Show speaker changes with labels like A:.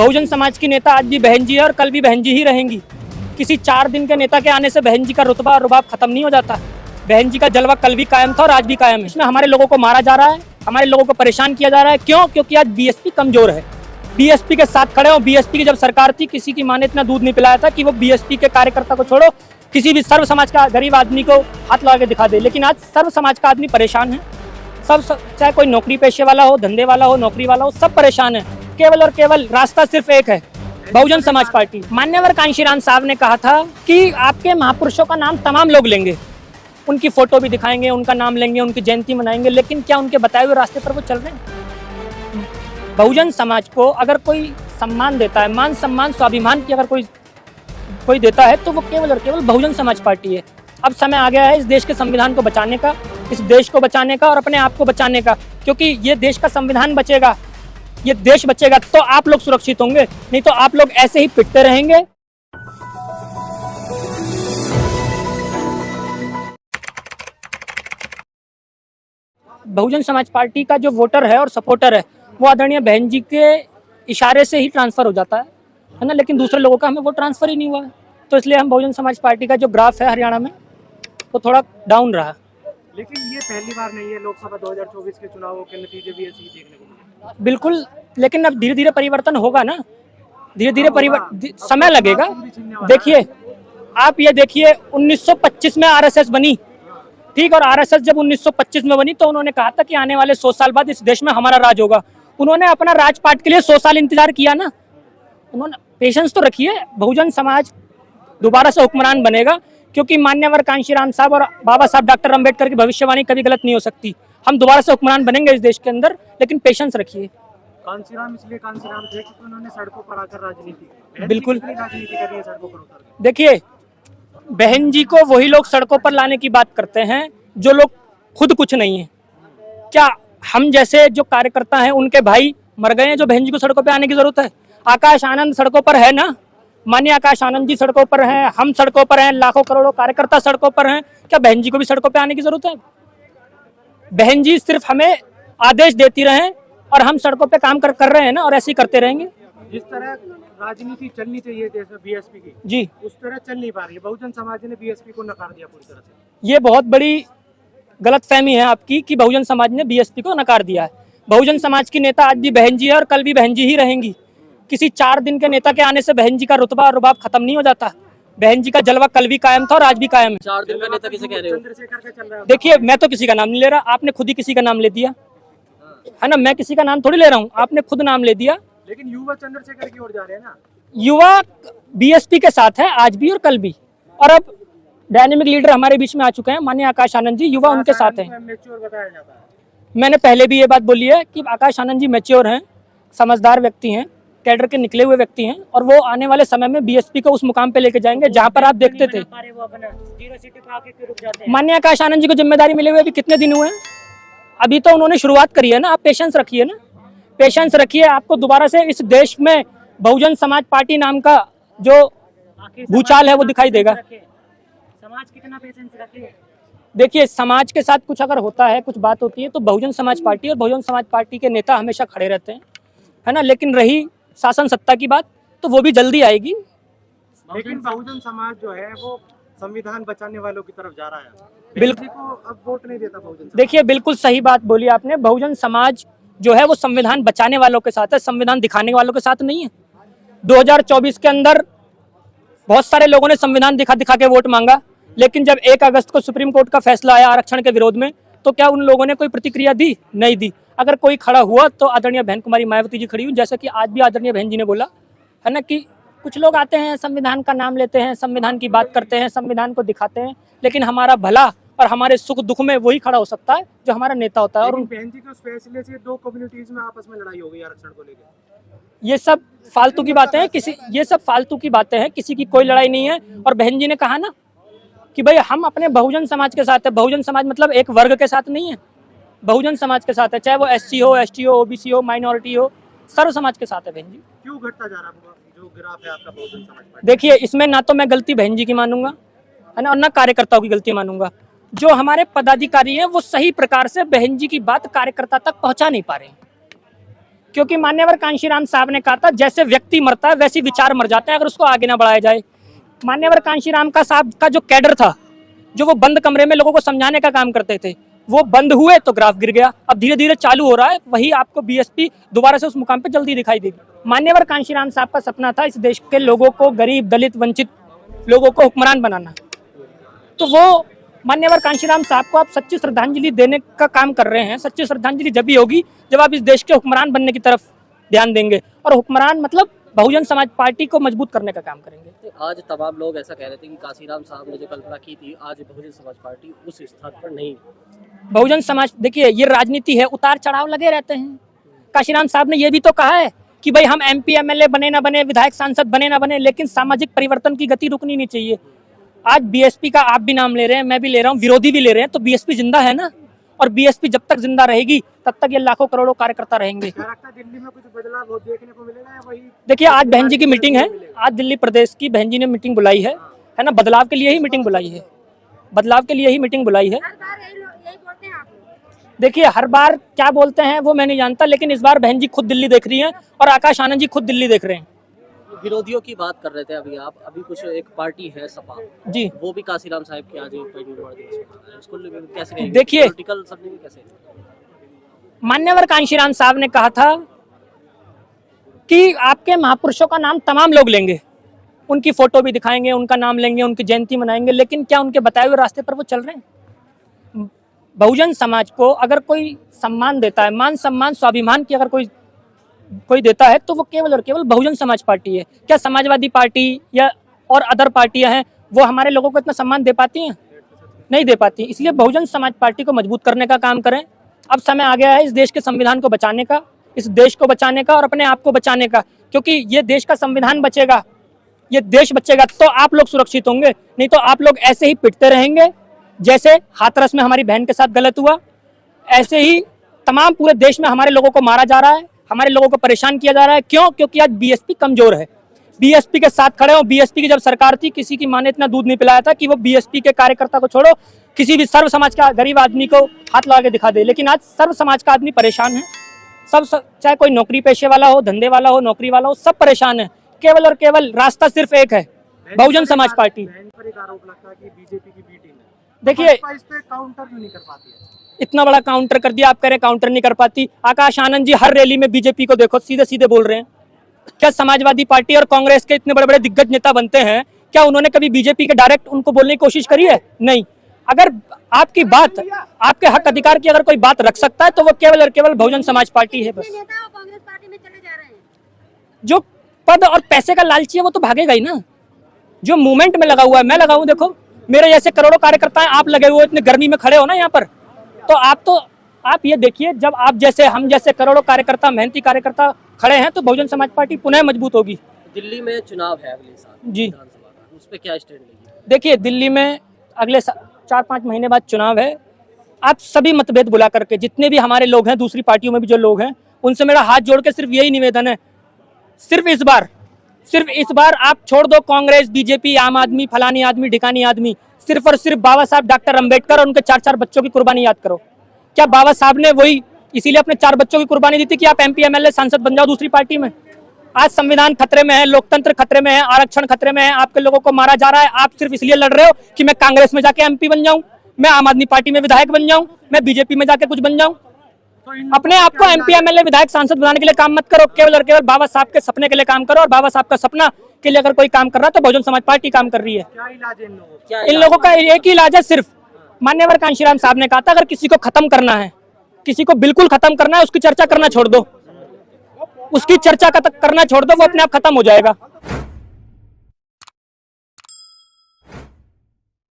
A: बहुजन समाज की नेता आज भी बहन जी है और कल भी बहन जी ही रहेंगी। किसी 4 दिन के नेता के आने से बहन जी का रुतबा और रुबाब खत्म नहीं हो जाता। बहन जी का जलवा कल भी कायम था और आज भी कायम है। इसमें हमारे लोगों को मारा जा रहा है, हमारे लोगों को परेशान किया जा रहा है। क्यों? क्योंकि आज बीएसपी कमजोर है। बीएसपी के साथ खड़े हो। बीएसपी की जब सरकार थी, किसी की मां ने इतना दूध नहीं पिलाया था कि वो बीएसपी के कार्यकर्ता को छोड़ो किसी भी सर्व समाज का गरीब आदमी को हाथ लगा के दिखा दे। लेकिन आज सर्व समाज का आदमी परेशान है। सब चाहे कोई नौकरी पेशे वाला हो, धंधे वाला हो, नौकरी वाला हो, सब परेशान है। केवल और केवल रास्ता सिर्फ एक है, बहुजन समाज पार्टी। मान्यवर कांशीराम साहब ने कहा था कि आपके महापुरुषों का नाम तमाम लोग लेंगे, उनकी फोटो भी दिखाएंगे, उनका नाम लेंगे, उनकी जयंती मनाएंगे, लेकिन क्या उनके बताए हुए रास्ते पर वो चल रहे हैं? बहुजन समाज को अगर कोई सम्मान देता है, मान सम्मान स्वाभिमान की अगर कोई देता है तो वो केवल और केवल बहुजन समाज पार्टी है। अब समय आ गया है इस देश के संविधान को बचाने का, इस देश को बचाने का और अपने आप को बचाने का, क्योंकि ये देश का संविधान बचेगा, ये देश बचेगा तो आप लोग सुरक्षित होंगे, नहीं तो आप लोग ऐसे ही पिटते रहेंगे। बहुजन समाज पार्टी का जो वोटर है और सपोर्टर है वो आदरणीय बहन जी के इशारे से ही ट्रांसफर हो जाता है ना, लेकिन दूसरे लोगों का हमें वो ट्रांसफर ही नहीं हुआ है। तो इसलिए हम बहुजन समाज पार्टी का जो ग्राफ है हरियाणा में वो थोड़ा डाउन रहा।
B: लेकिन ये पहली बार नहीं है, लोकसभा 2024 के चुनावों के नतीजे भी ऐसे ही देखने को मिले।
A: बिल्कुल, लेकिन अब धीरे धीरे परिवर्तन होगा ना, धीरे धीरे परिवर्तन, समय लगेगा। देखिए, आप ये देखिए 1925 में आरएसएस बनी, ठीक, और आरएसएस जब 1925 में बनी तो उन्होंने कहा था कि आने वाले 100 साल बाद इस देश में हमारा राज होगा। उन्होंने अपना राजपाट के लिए 100 साल इंतजार किया ना, उन्होंने पेशेंस तो रखी है। बहुजन समाज दोबारा से हुक्मरान बनेगा, क्योंकि मान्यवर कांशीराम साहब और बाबा साहब डॉक्टर अम्बेडकर की भविष्यवाणी कभी गलत नहीं हो सकती। हम दोबारा से हुक्मरान बनेंगे इस देश के अंदर, लेकिन पेशेंस रखिए।
B: कांशीराम इसलिए कांशीराम थे क्योंकि उन्होंने सड़कों पर आकर राजनीति,
A: बिल्कुल
B: राजनीति कर रही है सड़कों पर उतर।
A: देखिए, बहन जी को वही लोग सड़कों पर लाने की बात करते हैं जो लोग खुद कुछ नहीं है। क्या हम जैसे जो कार्यकर्ता हैं उनके भाई मर गए हैं जो बहन जी को सड़कों पे आने की जरूरत है? आकाश आनंद सड़कों पर है ना, माननीय आकाश आनंद जी सड़कों पर हैं, हम सड़कों पर हैं, लाखों करोड़ों कार्यकर्ता सड़कों पर हैं। क्या बहन जी को भी सड़कों पे आने की जरूरत है? बहन जी सिर्फ हमें आदेश देती रहें और हम सड़कों पे काम कर रहे हैं ना, और ऐसे ही करते रहेंगे।
B: जिस तरह राजनीति चलनी चाहिए देश में बीएसपी की,
A: जी,
B: उस तरह चल नहीं पा रही है। बहुजन समाज ने बीएसपी को नकार दिया पूरी तरह से।
A: ये बहुत बड़ी गलतफहमी है आपकी कि बहुजन समाज ने बीएसपी को नकार दिया है। बहुजन समाज की नेता आज भी बहन जी है और कल भी बहन जी ही रहेंगी। किसी 4 दिन के नेता के आने से बहन जी का रुतबा और रुबाब खत्म नहीं हो जाता। बहन जी का जलवा कल भी कायम था और आज भी कायम है।
C: 4 दिन का नेता किसे कह रहे हो?
B: चंद्रशेखर का चल रहा है।
A: देखिए, मैं तो किसी का नाम नहीं ले रहा, आपने खुद ही किसी का नाम ले दिया है ना। मैं किसी का नाम थोड़ी ले रहा हूँ, आपने खुद नाम ले दिया।
B: लेकिन युवा चंद्रशेखर की ओर जा रहे हैं ना।
A: युवा बीएसपी के साथ है आज भी और कल भी, और अब डायनेमिक लीडर हमारे बीच में आ चुके हैं, माननीय आकाश आनंद जी, युवा उनके साथ हैं।
B: मैच्योर बताया जाता है।
A: मैंने पहले भी ये बात बोली है कि आकाश आनंद जी मैच्योर हैं, समझदार व्यक्ति हैं, कैडर के निकले हुए व्यक्ति हैं, और वो आने वाले समय में बीएसपी को उस मुकाम पे लेके जाएंगे जहां पर आप देखते थे। माननीय आकाश आनंद जी को जिम्मेदारी मिले हुए अभी कितने दिन हुए हैं? अभी तो उन्होंने शुरुआत करी है ना। आप पेशेंस रखिए ना, पेशेंस रखिए। आपको दोबारा से इस देश में बहुजन समाज पार्टी नाम का जो भूचाल है वो दिखाई देगा।
B: समाज कितना पेशेंस रखे?
A: देखिए, समाज के साथ कुछ अगर होता है, कुछ बात होती है तो बहुजन समाज पार्टी और बहुजन समाज पार्टी के नेता हमेशा खड़े रहते हैं, है ना। लेकिन रही शासन सत्ता की बात, तो वो भी जल्दी आएगी।
B: लेकिन बहुजन समाज जो है वो संविधान बचाने वालों की तरफ जा रहा है।
A: बिल्कुल
B: को अब वोट नहीं देता बहुजन समाज।
A: देखिए, बिल्कुल सही बात बोली आपने। बहुजन समाज जो है वो संविधान बचाने वालों के साथ है, संविधान दिखाने वालों के साथ नहीं है। 2024 के अंदर बहुत सारे लोगों ने संविधान दिखा दिखा के वोट मांगा, लेकिन जब 1 अगस्त को सुप्रीम कोर्ट का फैसला आया आरक्षण के विरोध में, तो क्या उन लोगों ने कोई प्रतिक्रिया दी? नहीं दी। अगर कोई खड़ा हुआ तो आदरणीय बहन कुमारी मायावती जी खड़ी हुई, जैसा कि आज भी आदरणीय बहन जी ने बोला है ना, कि कुछ लोग आते हैं, संविधान का नाम लेते हैं, संविधान की बात करते हैं, संविधान को दिखाते हैं, लेकिन हमारा भला और हमारे सुख दुख में वही खड़ा हो सकता है जो हमारा नेता होता है। और
B: बहन जी के उस फैसले से 2 कम्युनिटीज में आपस में लड़ाई हो गई आरक्षण को लेकर।
A: ये सब फालतू की बातें हैं, ये सब फालतू की बातें हैं, किसी की कोई लड़ाई नहीं है। और बहन जी ने कहा ना कि भाई हम अपने बहुजन समाज के साथ है। बहुजन समाज मतलब एक वर्ग के साथ नहीं है, बहुजन समाज के साथ है, चाहे वो एससी हो, एसटी हो, ओबीसी हो, माइनॉरिटी हो, सर्व समाज के साथ है बहन जी।
B: क्यों घटता जा रहा है जो ग्राफ है आपका बहुजन समाज पार्टी?
A: देखिए, इसमें ना तो मैं गलती बहन जी की मानूंगा, है ना, और ना कार्यकर्ताओं की गलती मानूंगा। जो हमारे पदाधिकारी हैं वो सही प्रकार से बहन जी की बात कार्यकर्ता तक पहुंचा नहीं पा रहे हैं। क्योंकि मान्यवर कांशीराम साहब ने कहा था जैसे व्यक्ति मरता है वैसे विचार मर जाते हैं अगर उसको आगे ना बढ़ाया जाए। मान्यवर कांशीराम का साहब का जो कैडर था, जो वो बंद कमरे में लोगों को समझाने का काम करते थे, वो बंद हुए तो ग्राफ गिर गया। अब धीरे धीरे चालू हो रहा है, वही आपको बीएसपी दोबारा से उस मुकाम पे जल्दी दिखाई देगी। मान्यवर कांशीराम साहब का सपना था इस देश के लोगों को, गरीब दलित वंचित लोगों को हुक्मरान बनाना। तो वो मान्यवर कांशीराम साहब को आप सच्ची श्रद्धांजलि देने का काम कर रहे हैं। सच्ची श्रद्धांजलि जब भी होगी जब आप इस देश के हुक्मरान बनने की तरफ ध्यान देंगे, और हुक्मरान मतलब बहुजन समाज पार्टी को मजबूत करने का काम करेंगे।
C: आज तमाम लोग ऐसा कह रहे थे कि कांशीराम साहब ने जो कल्पना की थी, आज बहुजन समाज पार्टी उस स्तर पर नहीं।
A: बहुजन समाज, देखिए ये राजनीति है, उतार चढ़ाव लगे रहते हैं। कांशीराम साहब ने ये भी तो कहा है कि भाई हम एमपी एमएलए बने ना बने, विधायक सांसद बने ना बने, लेकिन सामाजिक परिवर्तन की गति रुकनी नहीं चाहिए। आज बीएसपी का आप भी नाम ले रहे हैं, मैं भी ले रहा हूँ, विरोधी भी ले रहे हैं, तो बीएसपी जिंदा है ना, और बीएसपी जब तक जिंदा रहेगी तब तक ये लाखों करोड़ों कार्यकर्ता रहेंगे।
B: दिल्ली में कुछ बदलाव देखने को मिलेगा या वही?
A: देखिए आज बहन जी की मीटिंग है, आज दिल्ली प्रदेश की बहन जी ने मीटिंग बुलाई है ना, बदलाव के लिए ही मीटिंग बुलाई है, बदलाव के लिए ही मीटिंग बुलाई है। देखिए हर बार क्या बोलते हैं वो मैं नहीं जानता, लेकिन इस बार बहन जी खुद दिल्ली देख रही हैं और आकाश आनंद जी खुद दिल्ली देख रहे हैं।
C: विरोधियों की बात कर रहे थे अभी आप, अभी कुछ एक पार्टी है सपा
A: जी,
C: वो भी कांशीराम साहब की आज उसको कैसे कहेंगे?
A: देखिए
C: पॉलिटिकल सब नहीं कैसे?
A: मान्यवर कांशीराम साहब ने कहा था कि आपके महापुरुषों का नाम तमाम लोग लेंगे, उनकी फोटो भी दिखाएंगे, उनका नाम लेंगे, उनकी जयंती मनाएंगे, लेकिन क्या उनके बताए हुए रास्ते पर वो चल रहे हैं? बहुजन समाज को अगर कोई सम्मान देता है, मान सम्मान स्वाभिमान की अगर कोई देता है तो वो केवल और केवल बहुजन समाज पार्टी है। क्या समाजवादी पार्टी या और अदर पार्टियां हैं वो हमारे लोगों को इतना सम्मान दे पाती हैं? नहीं दे पाती। इसलिए बहुजन समाज पार्टी को मजबूत करने का काम करें। अब समय आ गया है इस देश के संविधान को बचाने का, इस देश को बचाने का और अपने आप को बचाने का, क्योंकि ये देश का संविधान बचेगा, ये देश बचेगा तो आप लोग सुरक्षित होंगे, नहीं तो आप लोग ऐसे ही पिटते रहेंगे। जैसे हाथरस में हमारी बहन के साथ गलत हुआ, ऐसे ही तमाम पूरे देश में हमारे लोगों को मारा जा रहा है, हमारे लोगों को परेशान किया जा रहा है। क्यों? क्योंकि आज बीएसपी कमजोर है। बीएसपी के साथ खड़े हो। बीएसपी की जब सरकार थी किसी की मां ने इतना दूध नहीं पिलाया था कि वो बीएसपी के कार्यकर्ता को छोड़ो किसी भी सर्व समाज का गरीब आदमी को हाथ लगा के दिखा दे। लेकिन आज सर्व समाज का आदमी परेशान है, सब चाहे कोई नौकरी पेशे वाला हो, धंधे वाला हो, नौकरी वाला हो, सब परेशान है। केवल और केवल रास्ता सिर्फ एक है, बहुजन समाज पार्टी। देखिए
B: काउंटर क्यों नहीं कर पाती है?
A: इतना बड़ा काउंटर कर दिया, आप कह रहे काउंटर नहीं कर पाती। आकाश आनंद जी हर रैली में बीजेपी को देखो सीधे सीधे बोल रहे हैं। क्या समाजवादी पार्टी और कांग्रेस के इतने बड़े बड़े दिग्गज नेता बनते हैं, क्या उन्होंने कभी बीजेपी के डायरेक्ट उनको बोलने की कोशिश करी है? नहीं। अगर आपकी बात, आपके हक अधिकार की अगर कोई बात रख सकता है तो वो केवल और केवल बहुजन समाज पार्टी है। बस जो पद और पैसे का लालची है वो तो भागेगा ही ना। जो मूवमेंट में लगा हुआ है, मैं लगा हूं, देखो मेरे जैसे करोड़ों कार्यकर्ता हैं, आप लगे हुए इतने गर्मी में खड़े हो ना यहाँ पर, तो आप ये देखिए जब आप जैसे हम जैसे करोड़ों कार्यकर्ता, मेहनती कार्यकर्ता खड़े हैं तो बहुजन समाज पार्टी पुनः मजबूत होगी।
C: दिल्ली में चुनाव है अगले साल
A: जी,
C: उस पे क्या स्टैंड लेंगे?
A: देखिए दिल्ली में अगले 4-5 महीने बाद चुनाव है। आप सभी मतभेद बुला करके जितने भी हमारे लोग हैं, दूसरी पार्टियों में भी जो लोग हैं, उनसे मेरा हाथ जोड़ के सिर्फ यही निवेदन है, सिर्फ इस बार आप छोड़ दो कांग्रेस, बीजेपी, आम आदमी, फलानी आदमी, ढिकानी आदमी, सिर्फ और सिर्फ बाबा साहब डॉक्टर अंबेडकर और उनके 4-4 बच्चों की कुर्बानी याद करो। क्या बाबा साहब ने वही इसीलिए अपने 4 बच्चों की कुर्बानी दी थी कि आप एमपी एमएलए सांसद बन जाओ दूसरी पार्टी में? आज संविधान खतरे में है, लोकतंत्र खतरे में है, आरक्षण खतरे में है, आपके लोगों को मारा जा रहा है। आप सिर्फ इसलिए लड़ रहे हो कि मैं कांग्रेस में जाके एमपी बन जाऊं, मैं आम आदमी पार्टी में विधायक बन जाऊं, मैं बीजेपी में जाके कुछ बन जाऊं। अपने आप को एमपी एमएलए विधायक सांसद बनाने के लिए काम मत करो, केवल और केवल बाबा साहब के सपने के लिए काम करो। और बाबा साहब का सपना के लिए अगर कोई काम कर रहा है तो बहुजन समाज पार्टी काम कर रही है।
B: क्या इलाज है इन लोगों का?
A: इन लोगों का एक ही इलाज है सिर्फ। मान्यवर कांशीराम साहब ने कहा था अगर किसी को खत्म करना है, किसी को बिल्कुल खत्म करना है, उसकी चर्चा करना छोड़ दो, उसकी चर्चा करना छोड़ दो, वो अपने आप खत्म हो जाएगा।